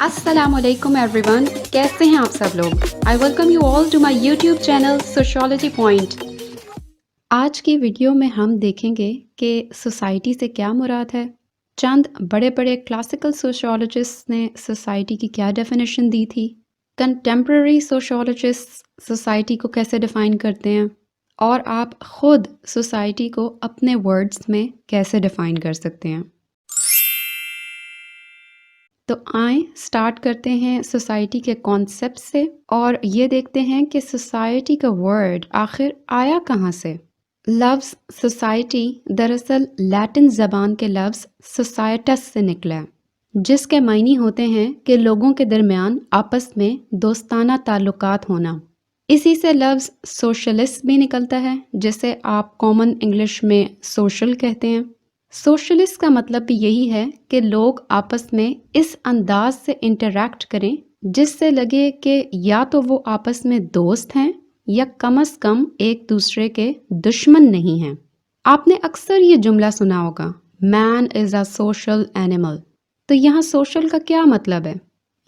السلام علیکم every one, کیسے ہیں آپ سب لوگ؟ I welcome you all to my YouTube channel sociology point. آج کی ویڈیو میں ہم دیکھیں گے کہ سوسائٹی سے کیا مراد ہے، چند بڑے بڑے کلاسیکل سوشیولوجسٹ نے سوسائٹی کی کیا ڈیفینیشن دی تھی، کنٹمپرری سوشیولوجسٹ سوسائٹی کو کیسے ڈیفائن کرتے ہیں، اور آپ خود سوسائٹی کو اپنے ورڈز میں کیسے ڈیفائن کر سکتے ہیں۔ تو آئیں سٹارٹ کرتے ہیں سوسائٹی کے کانسیپٹ سے اور یہ دیکھتے ہیں کہ سوسائٹی کا ورڈ آخر آیا کہاں سے۔ لفظ سوسائٹی دراصل لیٹن زبان کے لفظ سوسائٹس سے نکلا ہے، جس کے معنی ہوتے ہیں کہ لوگوں کے درمیان آپس میں دوستانہ تعلقات ہونا۔ اسی سے لفظ سوشلسٹ بھی نکلتا ہے، جسے آپ کامن انگلش میں سوشل کہتے ہیں۔ سوشلسٹ کا مطلب بھی یہی ہے کہ لوگ آپس میں اس انداز سے انٹریکٹ کریں جس سے لگے کہ یا تو وہ آپس میں دوست ہیں یا کم از کم ایک دوسرے کے دشمن نہیں ہیں۔ آپ نے اکثر یہ جملہ سنا ہوگا، مین از اے سوشل اینیمل۔ تو یہاں سوشل کا کیا مطلب ہے؟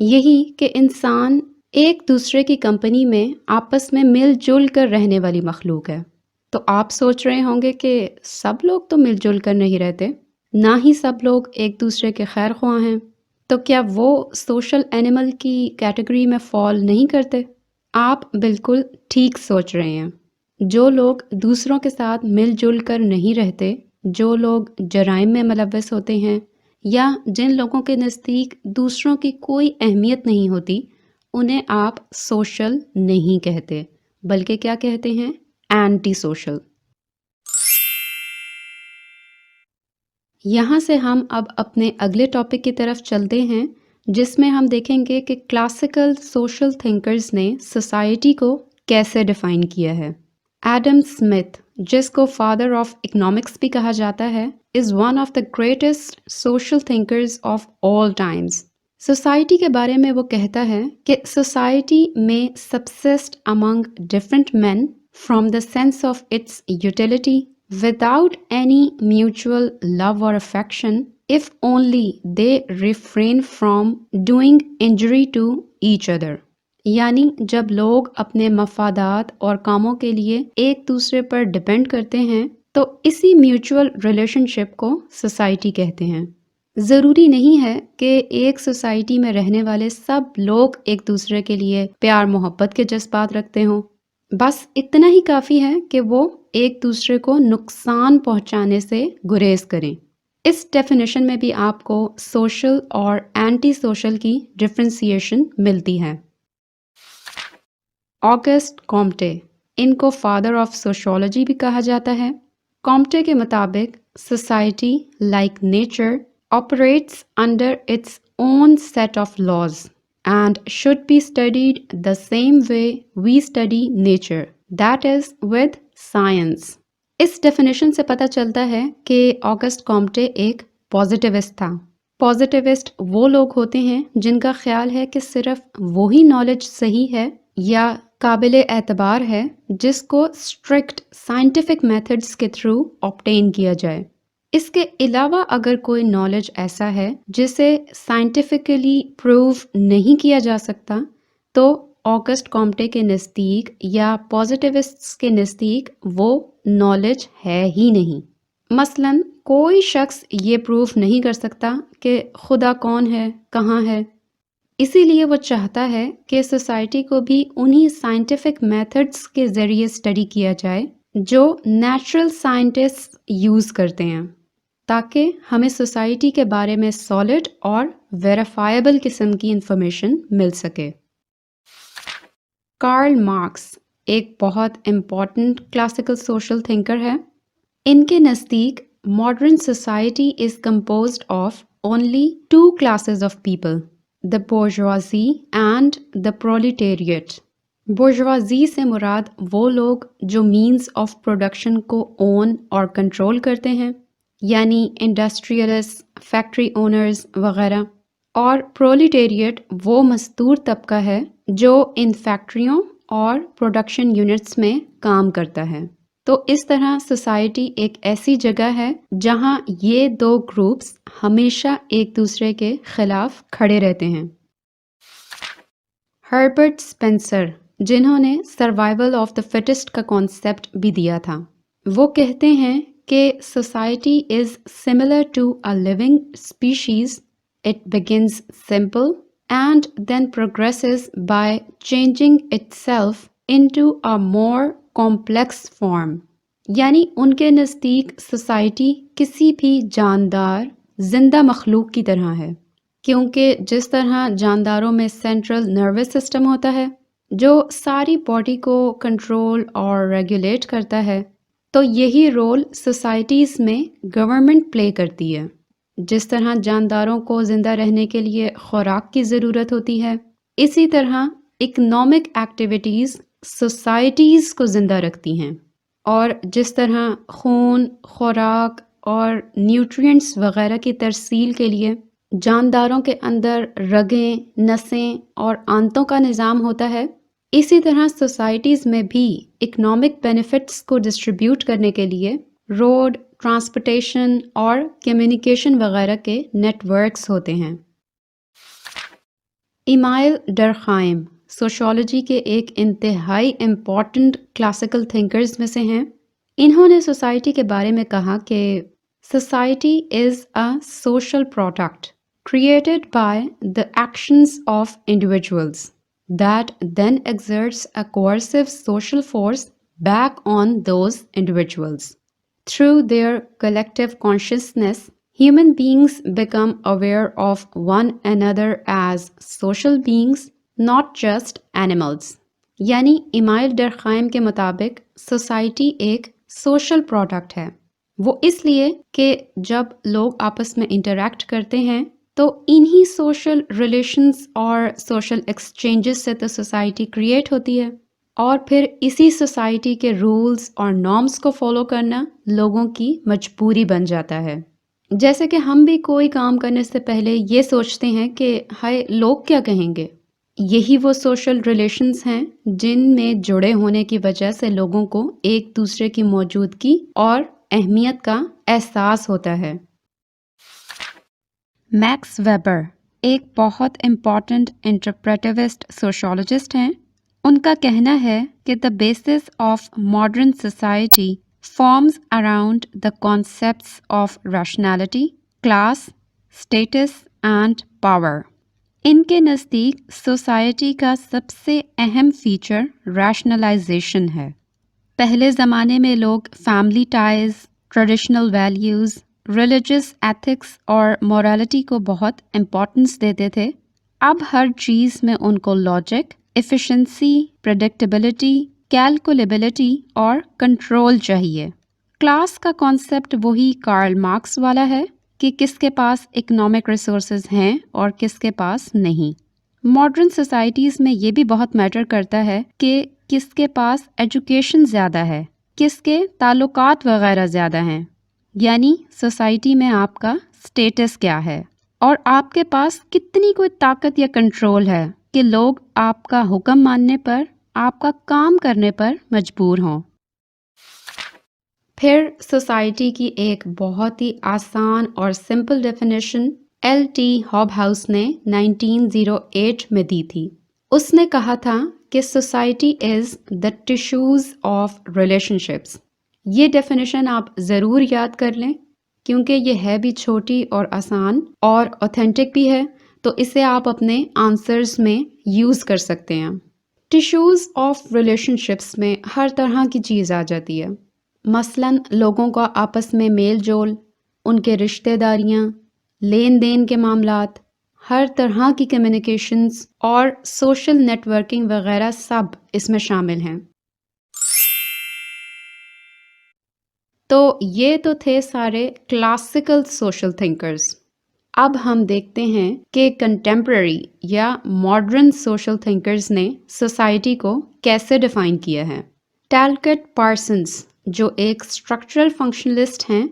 یہی کہ انسان ایک دوسرے کی کمپنی میں آپس میں مل جل کر رہنے والی مخلوق ہے۔ تو آپ سوچ رہے ہوں گے کہ سب لوگ تو مل جل کر نہیں رہتے، نہ ہی سب لوگ ایک دوسرے کے خیر خواہ ہیں، تو کیا وہ سوشل اینیمل کی کیٹیگری میں فال نہیں کرتے؟ آپ بالکل ٹھیک سوچ رہے ہیں۔ جو لوگ دوسروں کے ساتھ مل جل کر نہیں رہتے، جو لوگ جرائم میں ملوث ہوتے ہیں، یا جن لوگوں کے نزدیک دوسروں کی کوئی اہمیت نہیں ہوتی، انہیں آپ سوشل نہیں کہتے، بلکہ کیا کہتے ہیں؟ Anti social. یہاں سے ہم اب اپنے اگلے ٹاپک کی طرف چلتے ہیں، جس میں ہم دیکھیں گے کہ کلاسیکل سوشل تھنکرز نے سوسائٹی کو کیسے ڈیفائن کیا ہے۔ ایڈم اسمتھ، جس کو فادر آف اکنامکس بھی کہا جاتا ہے، is one of the greatest social thinkers of all Times. Society کے بارے میں وہ کہتا ہے کہ سوسائٹی میں subsist among different men from the sense of its utility without any mutual love or affection if only they refrain from doing injury to each other۔ یعنی جب لوگ اپنے مفادات اور کاموں کے لیے ایک دوسرے پر ڈپینڈ کرتے ہیں تو اسی میوچول ریلیشن شپ کو سوسائٹی کہتے ہیں۔ ضروری نہیں ہے کہ ایک سوسائٹی میں رہنے والے سب لوگ ایک دوسرے کے لیے پیار محبت کے جذبات رکھتے ہوں، بس اتنا ہی کافی ہے کہ وہ ایک دوسرے کو نقصان پہنچانے سے گریز کریں۔ اس ڈیفینیشن میں بھی آپ کو سوشل اور اینٹی سوشل کی ڈفرینسیشن ملتی ہے۔ آگسٹ کامٹے، ان کو فادر آف سوشیولوجی بھی کہا جاتا ہے۔ کامٹے کے مطابق society like nature operates under its own set of laws and should be studied the same way we study nature, that is with science۔ اس ڈیفینیشن سے پتہ چلتا ہے کہ آگسٹ کامٹے ایک پازیٹیوسٹ تھا۔ پازیٹیوسٹ وہ لوگ ہوتے ہیں جن کا خیال ہے کہ صرف وہی نالج صحیح ہے یا قابل اعتبار ہے جس کو اسٹرکٹ سائنٹیفک میتھڈس کے تھرو آبٹین کیا جائے۔ اس کے علاوہ اگر کوئی نالج ایسا ہے جسے سائنٹیفکلی پروو نہیں کیا جا سکتا تو آگسٹ کامٹے کے نزدیک یا پازیٹیوسٹس کے نزدیک وہ نالج ہے ہی نہیں۔ مثلا کوئی شخص یہ پروف نہیں کر سکتا کہ خدا کون ہے، کہاں ہے، اسی لیے وہ چاہتا ہے کہ سوسائٹی کو بھی انہی سائنٹیفک میتھڈس کے ذریعے اسٹڈی کیا جائے جو نیچرل سائنٹسٹ یوز کرتے ہیں، تاکہ ہمیں سوسائٹی کے بارے میں سالڈ اور ویریفائبل قسم کی انفارمیشن مل سکے۔ کارل مارکس ایک بہت امپورٹنٹ کلاسیکل سوشل تھنکر ہے۔ ان کے نزدیک modern society is composed of only two classes of people, the bourgeoisie and the proletariat. Bourgeoisie سے مراد وہ لوگ جو مینز آف پروڈکشن کو اون اور کنٹرول کرتے ہیں، یعنی انڈسٹریلسٹ، فیکٹری اونرز وغیرہ، اور پرولیٹیریٹ وہ مزدور طبقہ ہے جو ان فیکٹریوں اور پروڈکشن یونٹس میں کام کرتا ہے۔ تو اس طرح سوسائٹی ایک ایسی جگہ ہے جہاں یہ دو گروپس ہمیشہ ایک دوسرے کے خلاف کھڑے رہتے ہیں۔ ہربرٹ اسپینسر، جنہوں نے سروائیول آف دا فٹسٹ کا کانسیپٹ بھی دیا تھا، وہ کہتے ہیں کہ society is similar to a living species. It begins simple and then progresses by changing itself into a more complex form. یعنی ان کے نزدیک سوسائٹی کسی بھی جاندار زندہ مخلوق کی طرح ہے، کیونکہ جس طرح جانداروں میں سینٹرل نروس سسٹم ہوتا ہے جو ساری باڈی کو کنٹرول اور ریگولیٹ کرتا ہے، تو یہی رول سوسائٹیز میں گورنمنٹ پلے کرتی ہے. جس طرح جانداروں کو زندہ رہنے کے لیے خوراک کی ضرورت ہوتی ہے، اسی طرح اکنامک ایکٹیویٹیز سوسائٹیز کو زندہ رکھتی ہیں. اور جس طرح خون، خوراک اور نیوٹرینٹس وغیرہ کی ترسیل کے لیے جانداروں کے اندر رگیں، نسیں اور آنتوں کا نظام ہوتا ہے، اسی طرح سوسائٹیز میں بھی اکنامک بینیفٹس کو ڈسٹریبیوٹ کرنے کے لیے روڈ، ٹرانسپورٹیشن اور کمیونیکیشن وغیرہ کے نیٹ ورکس ہوتے ہیں. ایمائل ڈرخائم سوشالوجی کے ایک انتہائی امپورٹنٹ کلاسیکل تھنکرز میں سے ہیں. انہوں نے سوسائٹی کے بارے میں کہا کہ society is a social product created by the actions of individuals that then exerts a coercive social force back on those individuals. Through their collective consciousness, human beings become aware of one another as social beings, not just animals. یعنی Emil ڈرخائم کے مطابق society ایک social product ہے. وہ اس لیے کہ جب لوگ آپس میں انٹریکٹ کرتے ہیں تو انہی سوشل ریلیشنز اور سوشل ایکسچینجز سے تو سوسائٹی کریٹ ہوتی ہے، اور پھر اسی سوسائٹی کے رولز اور نارمز کو فالو کرنا لوگوں کی مجبوری بن جاتا ہے. جیسے کہ ہم بھی کوئی کام کرنے سے پہلے یہ سوچتے ہیں کہ ہائے لوگ کیا کہیں گے. یہی وہ سوشل ریلیشنز ہیں جن میں جڑے ہونے کی وجہ سے لوگوں کو ایک دوسرے کی موجودگی اور اہمیت کا احساس ہوتا ہے. میکس ویبر ایک بہت امپورٹنٹ انٹرپریٹیوسٹ سوشولوجسٹ ہیں. ان کا کہنا ہے کہ the basis of modern society forms around the concepts of rationality, class, status and power. ان کے نزدیک سوسائٹی کا سب سے اہم فیچر ریشنلائزیشن ہے. پہلے زمانے میں لوگ family ties, traditional values, religious ethics اور مورالٹی کو بہت امپورٹنس دیتے تھے. اب ہر چیز میں ان کو لاجک، ایفیشنسی، پریڈکٹیبلٹی، کیلکولیبلٹی اور کنٹرول چاہیے. کلاس کا کانسیپٹ وہی کارل مارکس والا ہے کہ کس کے پاس اکنامک ریسورسز ہیں اور کس کے پاس نہیں. ماڈرن سوسائٹیز میں یہ بھی بہت میٹر کرتا ہے کہ کس کے پاس ایجوکیشن زیادہ ہے، کس کے تعلقات وغیرہ زیادہ ہیں. یعنی سوسائٹی میں آپ کا اسٹیٹس کیا ہے اور آپ کے پاس کتنی کوئی طاقت یا کنٹرول ہے کہ لوگ آپ کا حکم ماننے پر، آپ کا کام کرنے پر مجبور ہوں. پھر سوسائٹی کی ایک بہت ہی آسان اور simple definition L T Hobhouse نے 1908 میں دی تھی. اس نے کہا تھا کہ society is the tissues of relation ships. یہ ڈیفینیشن آپ ضرور یاد کر لیں کیونکہ یہ ہے بھی چھوٹی اور آسان اور اوتھینٹک بھی ہے، تو اسے آپ اپنے آنسرز میں یوز کر سکتے ہیں. ٹیشوز آف ریلیشن شپس میں ہر طرح کی چیز آ جاتی ہے. مثلاً لوگوں کا آپس میں میل جول، ان کے رشتہ داریاں، لین دین کے معاملات، ہر طرح کی کمیونیکیشنز اور سوشل نیٹ ورکنگ وغیرہ سب اس میں شامل ہیں. تو یہ تو تھے سارے کلاسیکل سوشل تھنکرز. اب ہم دیکھتے ہیں کہ کنٹمپرری یا ماڈرن سوشل تھنکرز نے سوسائٹی کو کیسے ڈیفائن کیا ہے. ٹالکٹ پارسنس جو ایک اسٹرکچرل فنکشنلسٹ ہیں،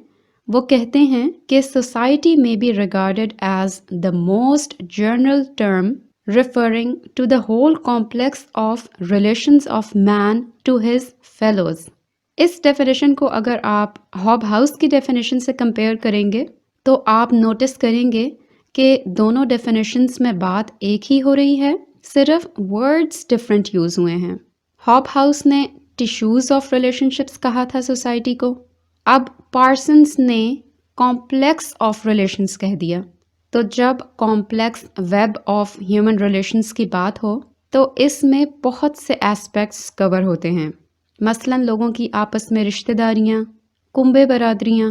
وہ کہتے ہیں کہ سوسائٹی میں be regarded as the most general term referring to the whole complex of relations of man to his fellows. اس ڈیفینیشن کو اگر آپ ہاب ہاؤس کی ڈیفینیشن سے کمپیئر کریں گے تو آپ نوٹس کریں گے کہ دونوں ڈیفینیشنز میں بات ایک ہی ہو رہی ہے. صرف ورڈز ڈفرینٹ یوز ہوئے ہیں۔ ہاپ ہاؤس نے ٹیشوز آف ریلیشن شپس کہا تھا سوسائٹی کو، اب پارسنس نے کمپلیکس آف ریلیشنز کہہ دیا۔ تو جب complex web of human relations کی بات ہو تو اس میں بہت سے ایسپیکٹس کور ہوتے ہیں، مثلاً لوگوں کی آپس میں رشتہ داریاں، کنبے برادریاں،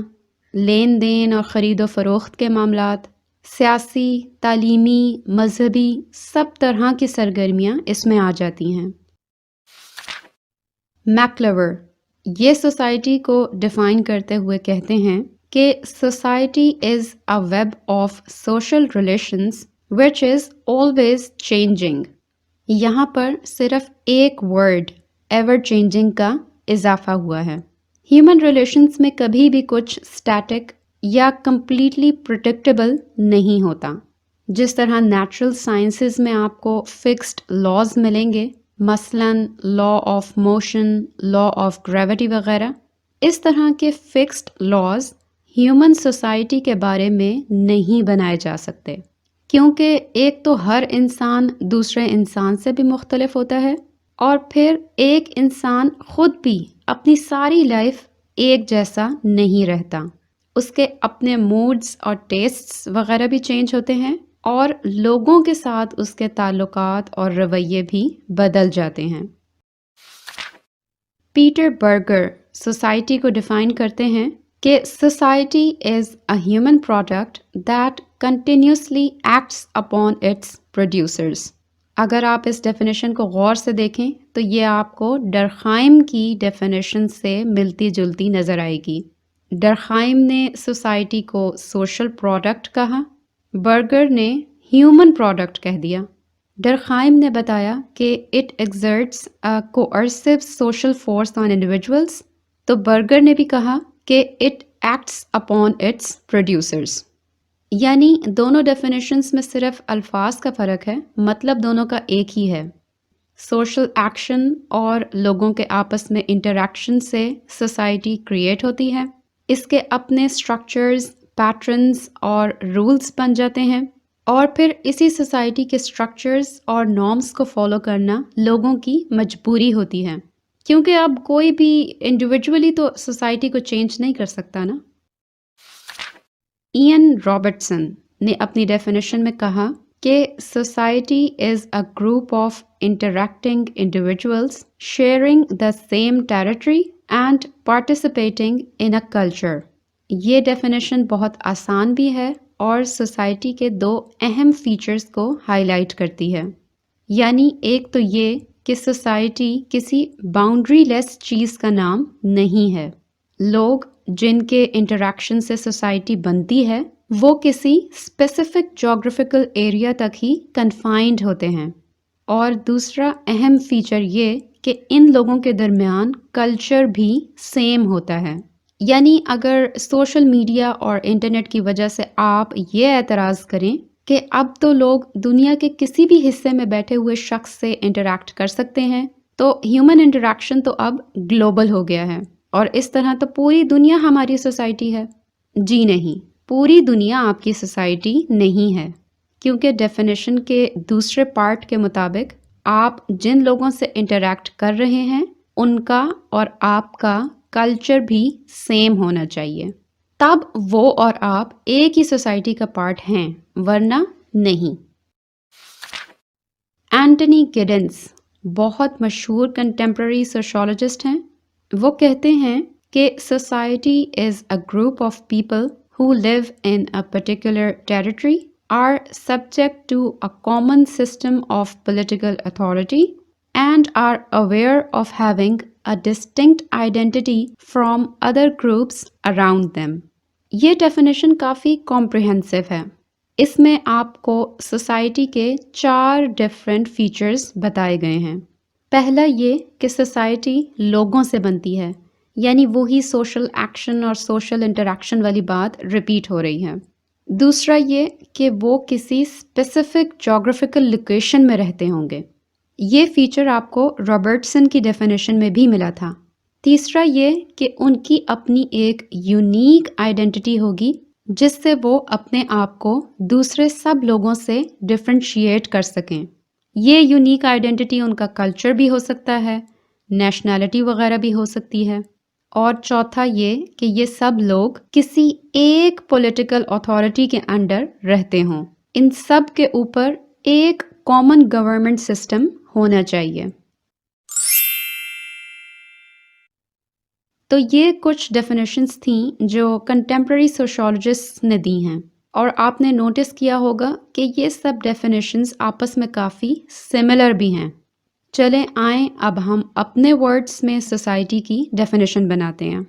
لین دین اور خرید و فروخت کے معاملات، سیاسی، تعلیمی، مذہبی، سب طرح کی سرگرمیاں اس میں آ جاتی ہیں۔ میکلور یہ سوسائٹی کو ڈیفائن کرتے ہوئے کہتے ہیں کہ society is a web of social relations which is always changing. یہاں پر صرف ایک ورڈ ایور چینجنگ کا اضافہ ہوا ہے۔ ہیومن ریلیشنز میں کبھی بھی کچھ اسٹیٹک یا کمپلیٹلی پریڈکٹیبل نہیں ہوتا۔ جس طرح نیچرل سائنسز میں آپ کو فکسڈ لاز ملیں گے، مثلاً law of motion, law of gravity وغیرہ، اس طرح کے فکسڈ لاز ہیومن سوسائٹی کے بارے میں نہیں بنائے جا سکتے، کیونکہ ایک تو ہر انسان دوسرے انسان سے بھی مختلف ہوتا ہے، اور پھر ایک انسان خود بھی اپنی ساری لائف ایک جیسا نہیں رہتا، اس کے اپنے موڈز اور ٹیسٹس وغیرہ بھی چینج ہوتے ہیں، اور لوگوں کے ساتھ اس کے تعلقات اور رویے بھی بدل جاتے ہیں۔ پیٹر برگر سوسائٹی کو ڈیفائن کرتے ہیں کہ society is a human product that continuously acts upon its producers. اگر آپ اس ڈیفینیشن کو غور سے دیکھیں تو یہ آپ کو ڈرخائم کی ڈیفینیشن سے ملتی جلتی نظر آئے گی۔ ڈرخائم نے سوسائٹی کو سوشل پروڈکٹ کہا، برگر نے ہیومن پروڈکٹ کہہ دیا۔ ڈرخائم نے بتایا کہ it exerts a coercive social force on individuals, تو برگر نے بھی کہا کہ it acts upon its producers. یعنی دونوں ڈیفینیشنز میں صرف الفاظ کا فرق ہے، مطلب دونوں کا ایک ہی ہے۔ سوشل ایکشن اور لوگوں کے آپس میں انٹریکشن سے سوسائٹی کریٹ ہوتی ہے، اس کے اپنے اسٹرکچرز، پیٹرنز اور رولز بن جاتے ہیں، اور پھر اسی سوسائٹی کے اسٹرکچرز اور نارمز کو فالو کرنا لوگوں کی مجبوری ہوتی ہے، کیونکہ اب کوئی بھی انڈیویجولی تو سوسائٹی کو چینج نہیں کر سکتا نا۔ ایئن رابرٹسن نے اپنی ڈیفینیشن میں کہا کہ society is a group of interacting individuals sharing the same territory and participating in a culture. یہ ڈیفینیشن بہت آسان بھی ہے اور سوسائٹی کے دو اہم فیچرز کو ہائی لائٹ کرتی ہے، یعنی ایک تو یہ کہ سوسائٹی کسی باؤنڈری لیس چیز کا نام نہیں ہے۔ لوگ جن کے انٹریکشن سے سوسائٹی بنتی ہے وہ کسی اسپیسیفک جغرافیکل ایریا تک ہی کنفائنڈ ہوتے ہیں، اور دوسرا اہم فیچر یہ کہ ان لوگوں کے درمیان کلچر بھی سیم ہوتا ہے۔ یعنی اگر سوشل میڈیا اور انٹرنیٹ کی وجہ سے آپ یہ اعتراض کریں کہ اب تو لوگ دنیا کے کسی بھی حصے میں بیٹھے ہوئے شخص سے انٹریکٹ کر سکتے ہیں، تو ہیومن انٹریکشن تو اب گلوبل ہو گیا ہے، اور اس طرح تو پوری دنیا ہماری سوسائٹی ہے۔ جی نہیں، پوری دنیا آپ کی سوسائٹی نہیں ہے، کیونکہ ڈیفینیشن کے دوسرے پارٹ کے مطابق آپ جن لوگوں سے انٹریکٹ کر رہے ہیں ان کا اور آپ کا کلچر بھی سیم ہونا چاہیے، تب وہ اور آپ ایک ہی سوسائٹی کا پارٹ ہیں، ورنہ نہیں۔ اینٹنی گڈنس بہت مشہور کنٹمپرری سوشولوجسٹ ہیں، وہ کہتے ہیں کہ society is a group of people who live in a particular territory, are subject to a common system of political authority, and are aware of having a distinct identity from other groups around them. یہ definition کافی comprehensive ہے۔ اس میں آپ کو society کے 4 different features بتائے گئے ہیں۔ پہلا یہ کہ سوسائٹی لوگوں سے بنتی ہے، یعنی وہی سوشل ایکشن اور سوشل انٹریکشن والی بات ریپیٹ ہو رہی ہے۔ دوسرا یہ کہ وہ کسی اسپیسیفک جغرافیکل لوکیشن میں رہتے ہوں گے، یہ فیچر آپ کو رابرٹسن کی ڈیفینیشن میں بھی ملا تھا۔ تیسرا یہ کہ ان کی اپنی ایک یونیک آئیڈینٹی ہوگی جس سے وہ اپنے آپ کو دوسرے سب لوگوں سے ڈفرینشیٹ کر سکیں، یہ یونیک آئیڈینٹی ان کا کلچر بھی ہو سکتا ہے، نیشنلٹی وغیرہ بھی ہو سکتی ہے، اور چوتھا یہ کہ یہ سب لوگ کسی ایک پولیٹیکل اتھارٹی کے انڈر رہتے ہوں، ان سب کے اوپر ایک کامن گورنمنٹ سسٹم ہونا چاہیے۔ تو یہ کچھ ڈیفینیشنز تھیں جو کنٹمپرری سوشولوجسٹ نے دی ہیں، اور آپ نے نوٹس کیا ہوگا کہ یہ سب ڈیفینیشنز آپس میں کافی سملر بھی ہیں۔ چلیں آئیں اب ہم اپنے ورڈز میں سوسائٹی کی ڈیفینیشن بناتے ہیں۔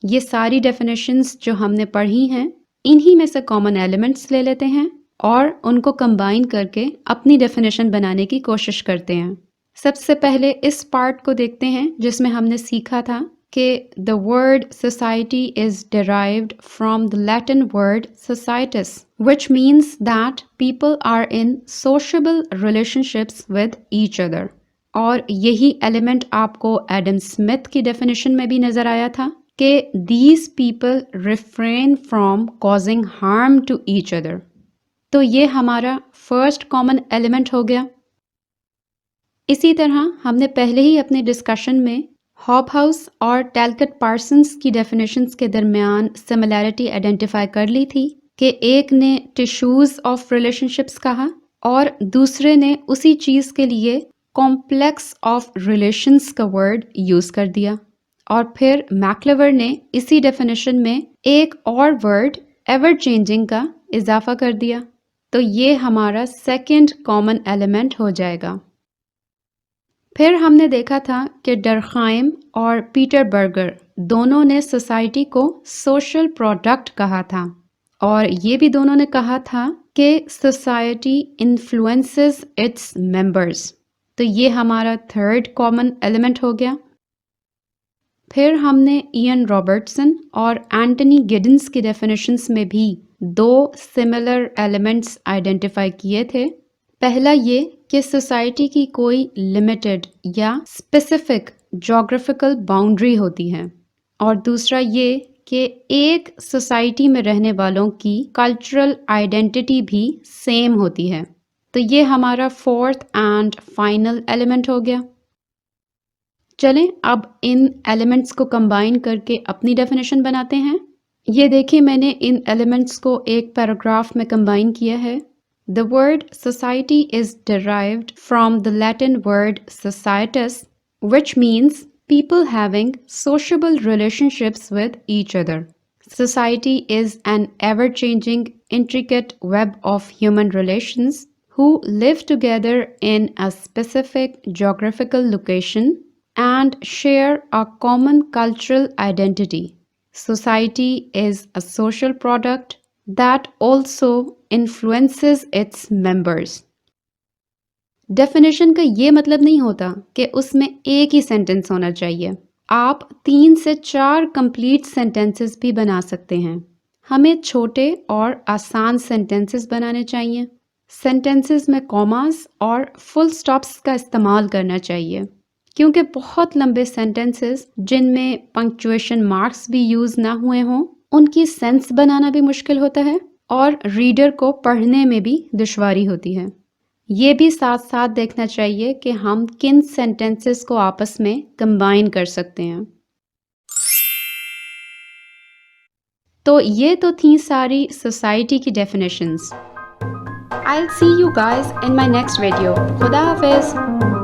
یہ ساری ڈیفینیشنز جو ہم نے پڑھی ہیں، انہی میں سے کامن ایلیمنٹس لے لیتے ہیں اور ان کو کمبائن کر کے اپنی ڈیفینیشن بنانے کی کوشش کرتے ہیں۔ سب سے پہلے اس پارٹ کو دیکھتے ہیں جس میں ہم نے سیکھا تھا کہ the word society is derived from the Latin word societas, which means that people are in sociable relationships with each other. اور یہی ایلیمنٹ آپ کو ایڈم اسمتھ کی ڈیفینیشن میں بھی نظر آیا تھا کہ these people refrain from causing harm to each other. تو یہ ہمارا فرسٹ کامن ایلیمنٹ ہو گیا۔ اسی طرح ہم نے پہلے ہی اپنے ڈسکشن میں ہاپ ہاؤس اور ٹیلکٹ پارسنس کی ڈیفینیشنز کے درمیان سملیرٹی آئیڈینٹیفائی کر لی تھی کہ ایک نے ٹیشوز آف ریلیشن شپس کہا اور دوسرے نے اسی چیز کے لیے کمپلیکس آف ریلیشنز کا ورڈ یوز کر دیا، اور پھر میکلیور نے اسی ڈیفینیشن میں ایک اور ورڈ ایور چینجنگ کا اضافہ کر دیا۔ تو یہ ہمارا سیکنڈ کامن ایلیمنٹ ہو جائے گا۔ پھر ہم نے دیکھا تھا کہ ڈرخائم اور پیٹر برگر دونوں نے سوسائٹی کو سوشل پروڈکٹ کہا تھا، اور یہ بھی دونوں نے کہا تھا کہ سوسائٹی انفلوئنسز اٹس ممبرز۔ تو یہ ہمارا تھرڈ کامن ایلیمنٹ ہو گیا۔ پھر ہم نے ایئن رابرٹسن اور اینٹنی گڈنس کی ڈیفینیشنز میں بھی دو سملر ایلیمنٹس آئیڈینٹیفائی کیے تھے۔ پہلا یہ کہ سوسائٹی کی کوئی لمیٹڈ یا اسپیسیفک جغرافیکل باؤنڈری ہوتی ہے، اور دوسرا یہ کہ ایک سوسائٹی میں رہنے والوں کی کلچرل آئیڈینٹی بھی سیم ہوتی ہے۔ تو یہ ہمارا فورتھ اینڈ فائنل ایلیمنٹ ہو گیا۔ چلیں اب ان ایلیمنٹس کو کمبائن کر کے اپنی ڈیفینیشن بناتے ہیں۔ یہ دیکھیں میں نے ان ایلیمنٹس کو ایک پیراگراف میں کمبائن کیا ہے۔ The word society is derived from the Latin word societas, which means people having sociable relationships with each other. Society is an ever-changing, intricate web of human relations who live together in a specific geographical location and share a common cultural identity. Society is a social product that also influences its members. Definition کا یہ مطلب نہیں ہوتا کہ اس میں ایک ہی sentence ہونا چاہیے، آپ 3 سے 4 کمپلیٹ سینٹنسز بھی بنا سکتے ہیں۔ ہمیں چھوٹے اور آسان سینٹنسز بنانے چاہیے، سینٹنسز میں کوماز اور فل سٹاپس کا استعمال کرنا چاہیے، کیونکہ بہت لمبے سینٹنسز جن میں پنکچویشن مارکس بھی یوز نہ ہوئے ہوں، ان کی سینس بنانا بھی مشکل ہوتا ہے اور ریڈر کو پڑھنے میں بھی دشواری ہوتی ہے۔ یہ بھی ساتھ ساتھ دیکھنا چاہیے کہ ہم کن سینٹنسز کو آپس میں کمبائن کر سکتے ہیں۔ تو یہ تو تھیں ساری سوسائٹی کی definitions. I'll see you guys in my next video. خدا حافظ۔